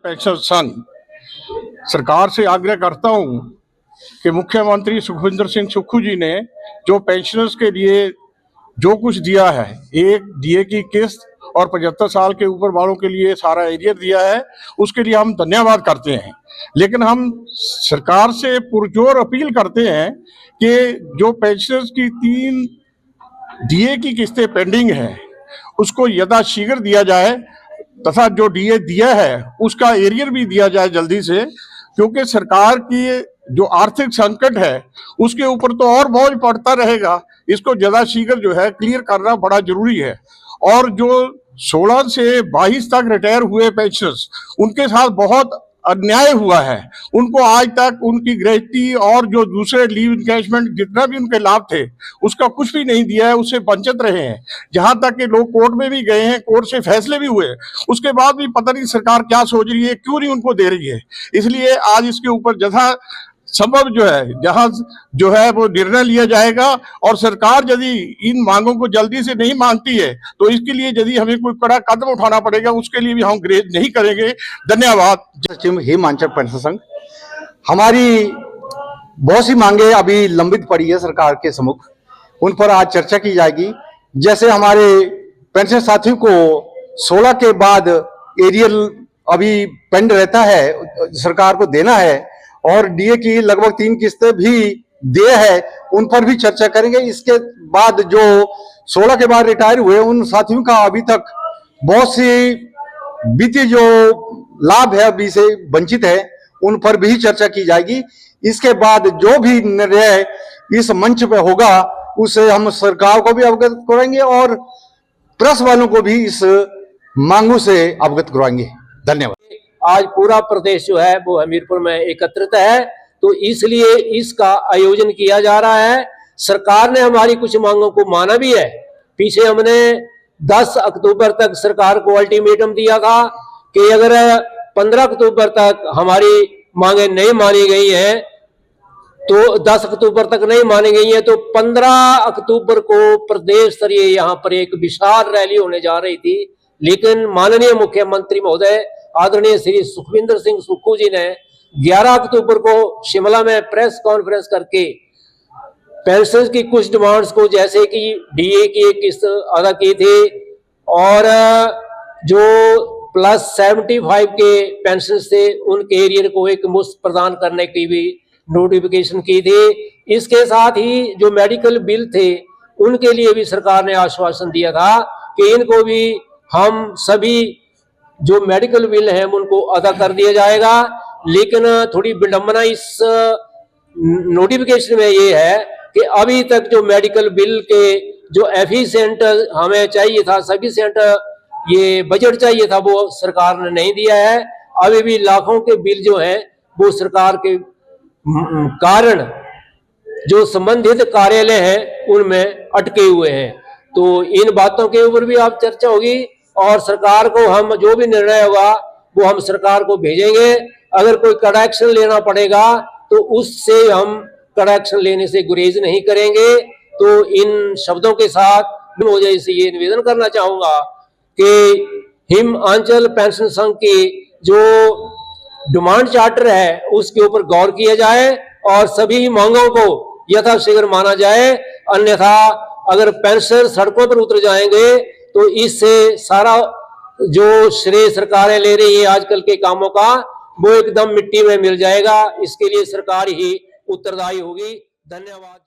Pension संघ सरकार से आग्रह करता हूं कि मुख्यमंत्री सुखविंदर सिंह सुक्खू जी ने जो पेंशनर्स के लिए जो कुछ दिया है, एक डीए की किस्त और 75 साल के ऊपर वालों के लिए सारा एरियर दिया है, उसके लिए हम धन्यवाद करते हैं। लेकिन हम सरकार से पुरजोर अपील करते हैं कि जो पेंशनर्स की 3 डीए की किस्तें पेंडिंग हैं, उसको यथाशीघ्र दिया जाए तथा जो डीए दिया है उसका एरियर भी दिया जाए जल्दी से, क्योंकि सरकार की जो आर्थिक संकट है उसके ऊपर तो और बोझ पड़ता रहेगा। इसको यथाशीघ्र जो है क्लियर करना बड़ा जरूरी है। और जो 16 से 22 तक रिटायर हुए पेंशनर्स, उनके साथ बहुत अन्याय हुआ है। उनको आज तक उनकी ग्रेच्युटी और जो दूसरे लीव इनकैशमेंट जितना भी उनके लाभ थे उसका कुछ भी नहीं दिया है, उससे वंचित रहे हैं। जहां तक कि लोग कोर्ट में भी गए हैं, कोर्ट से फैसले भी हुए, उसके बाद भी पता नहीं सरकार क्या सोच रही है, क्यों नहीं उनको दे रही है। इसलिए आज इसके ऊपर जैसा संभव जो है, जहां जो है वो निर्णय लिया जाएगा। और सरकार यदि इन मांगों को जल्दी से नहीं मानती है तो इसके लिए यदि हमें कोई कड़ा कदम उठाना पड़ेगा, उसके लिए भी हम ग्रेज नहीं करेंगे। धन्यवाद। सचिव हिमांचल पेंशन संघ, हमारी बहुत सी मांगे अभी लंबित पड़ी है सरकार के सम्मुख, उन पर आज चर्चा की जाएगी। जैसे हमारे पेंशन साथियों को 16 के बाद एरियल अभी पेंड रहता है, सरकार को देना है, और डीए की लगभग 3 किस्तें भी दे है, उन पर भी चर्चा करेंगे। इसके बाद जो 16 के बाद रिटायर हुए उन साथियों का अभी तक बहुत सी वित्तीय जो लाभ है अभी से वंचित है, उन पर भी चर्चा की जाएगी। इसके बाद जो भी निर्णय इस मंच पर होगा उससे हम सरकार को भी अवगत कराएंगे और प्रेस वालों को भी इस मांगों से अवगत कराएंगे। धन्यवाद। आज पूरा प्रदेश जो है वो हमीरपुर में एकत्रित है, तो इसलिए इसका आयोजन किया जा रहा है। सरकार ने हमारी कुछ मांगों को माना भी है। पीछे हमने 10 अक्टूबर तक सरकार को अल्टीमेटम दिया था कि अगर 15 अक्टूबर तक हमारी मांगे नहीं मानी गई हैं, तो 10 अक्टूबर तक नहीं मानी गई है तो 15 अक्टूबर को प्रदेश स्तरीय यहाँ पर एक विशाल रैली होने जा रही थी। लेकिन माननीय मुख्यमंत्री महोदय आदरणीय श्री सुखविंदर सिंह सुक्खू जी ने 11 अक्टूबर को शिमला में प्रेस कॉन्फ्रेंस करके पेंशन की कुछ डिमांड्स को, जैसे कि डीए की एक किस्त अदा की थी और जो प्लस 75 के पेंशन थे उनके एरियर को एक मुफ्त प्रदान करने की भी नोटिफिकेशन की थी। इसके साथ ही जो मेडिकल बिल थे उनके लिए भी सरकार ने आश्वासन दिया था कि इनको भी हम सभी जो मेडिकल बिल हैं उनको अदा कर दिया जाएगा। लेकिन थोड़ी विडंबना इस नोटिफिकेशन में ये है कि अभी तक जो मेडिकल बिल के जो एफिशिएंट हमें चाहिए था, सफिशिएंट ये बजट चाहिए था, वो सरकार ने नहीं दिया है। अभी भी लाखों के बिल जो हैं वो सरकार के कारण जो संबंधित कार्यालय हैं उनमें अटके हुए हैं। तो इन बातों के ऊपर भी आप चर्चा होगी और सरकार को हम जो भी निर्णय होगा वो हम सरकार को भेजेंगे। अगर कोई कड़ा एक्शन लेना पड़ेगा तो उससे हम कड़ा एक्शन लेने से गुरेज नहीं करेंगे। तो इन शब्दों के साथ मुझे से ये निवेदन करना चाहूंगा कि हिमांचल पेंशन संघ की जो डिमांड चार्टर है उसके ऊपर गौर किया जाए और सभी मांगों को यथाशीघ्र माना जाए। अन्यथा अगर पेंशनर सड़कों पर उतर जाएंगे तो इससे सारा जो श्रेय सरकारें ले रही है आजकल के कामों का, वो एकदम मिट्टी में मिल जाएगा। इसके लिए सरकार ही उत्तरदायी होगी। धन्यवाद।